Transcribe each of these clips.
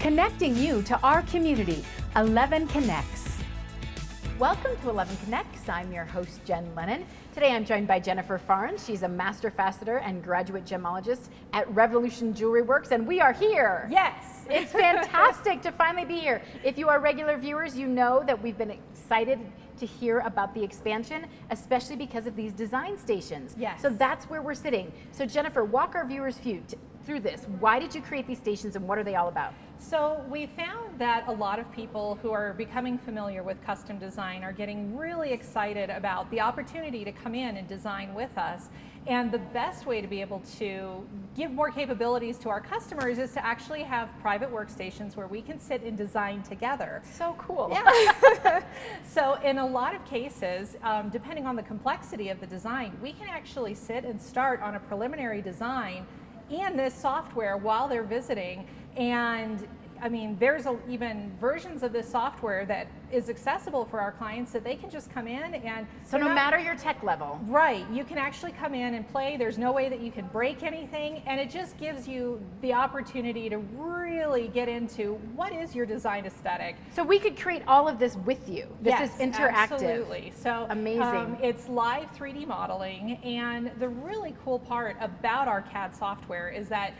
connecting you to our community, 11 Connects. Welcome to 11 Connects. I'm your host, Jen Lennon. Today I'm joined by Jennifer Farnes. She's a master faceter and graduate gemologist at Revolution Jewelry Works, and we are here. Yes. It's fantastic to finally be here. If you are regular viewers, you know that we've been excited to hear about the expansion, especially because of these design stations. Yes. So that's where we're sitting. So Jennifer, walk our viewers through this. Why did you create these stations and what are they all about? So we found that a lot of people who are becoming familiar with custom design are getting really excited about the opportunity to come in and design with us. And the best way to be able to give more capabilities to our customers is to actually have private workstations where we can sit and design together. So cool. Yeah. So in a lot of cases, depending on the complexity of the design, we can actually sit and start on a preliminary design in this software while they're visiting. And I mean, there's even versions of this software that is accessible for our clients that they can just come in and... So no matter your tech level. Right, you can actually come in and play. There's no way that you can break anything, and it just gives you the opportunity to really get into what is your design aesthetic. So we could create all of this with you. This Yes, is interactive. Absolutely. So amazing. It's live 3D modeling, and the really cool part about our CAD software is that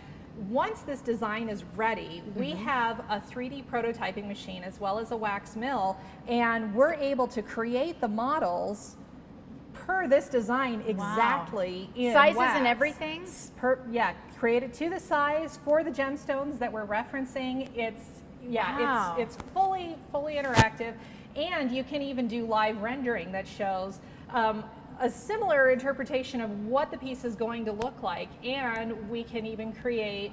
once this design is ready, we have a 3D prototyping machine as well as a wax mill, and we're able to create the models per this design exactly in sizes wax. and everything? Create it to the size for the gemstones that we're referencing. It's fully interactive, and you can even do live rendering that shows a similar interpretation of what the piece is going to look like, and we can even create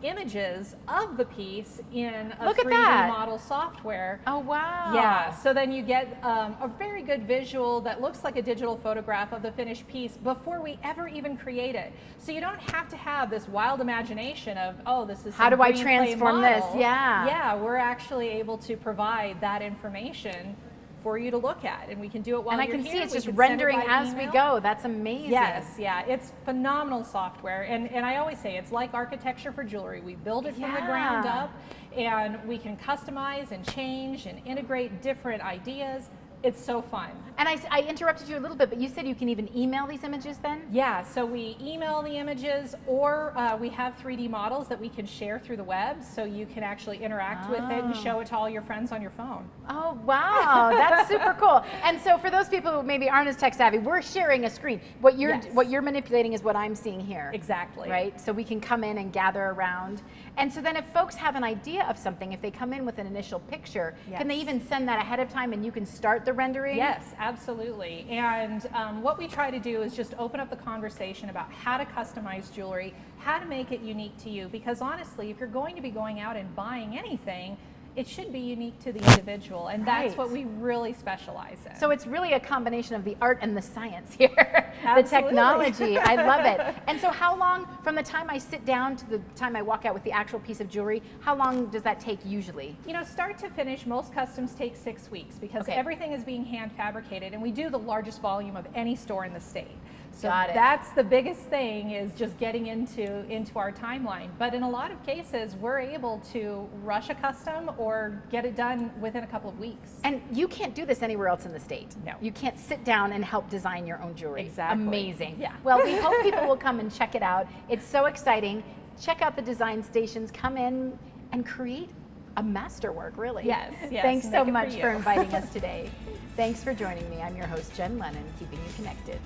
images of the piece in a 3D model software. Oh wow. Yeah, so then you get a very good visual that looks like a digital photograph of the finished piece before we ever even create it. So you don't have to have this wild imagination of, oh, this is how do I transform this? Yeah, we're actually able to provide that information for you to look at, and we can do it while you're here. And I can see it's just rendering as we go. That's amazing. Yes, yeah, it's phenomenal software, and I always say it's like architecture for jewelry. We build it from the ground up, and we can customize and change and integrate different ideas. It's so fun. And I interrupted you a little bit, but you said you can even email these images then? Yeah, so we email the images, or we have 3D models that we can share through the web, so you can actually interact with it and show it to all your friends on your phone. Oh, wow, that's super cool. And so for those people who maybe aren't as tech savvy, we're sharing a screen. What you're manipulating is what I'm seeing here. Exactly. Right, so we can come in and gather around. And so then if folks have an idea of something, if they come in with an initial picture, can they even send that ahead of time and you can start the rendering? Yes, absolutely. And what we try to do is just open up the conversation about how to customize jewelry, how to make it unique to you, because honestly, if you're going to be going out and buying anything, it should be unique to the individual, and that's what we really specialize in. So it's really a combination of the art and the science here, the technology. I love it. And so how long, from the time I sit down to the time I walk out with the actual piece of jewelry, how long does that take usually? You know, start to finish, most customs take 6 weeks because everything is being hand fabricated, and we do the largest volume of any store in the state. So that's the biggest thing, is just getting into our timeline. But in a lot of cases, we're able to rush a custom or get it done within a couple of weeks. And you can't do this anywhere else in the state. No. You can't sit down and help design your own jewelry. Exactly. Amazing. Yeah. Well, we hope people will come and check it out. It's so exciting. Check out the design stations. Come in and create a masterwork, really. Yes. Thanks so much for inviting us today. Thanks for joining me. I'm your host, Jen Lennon, keeping you connected.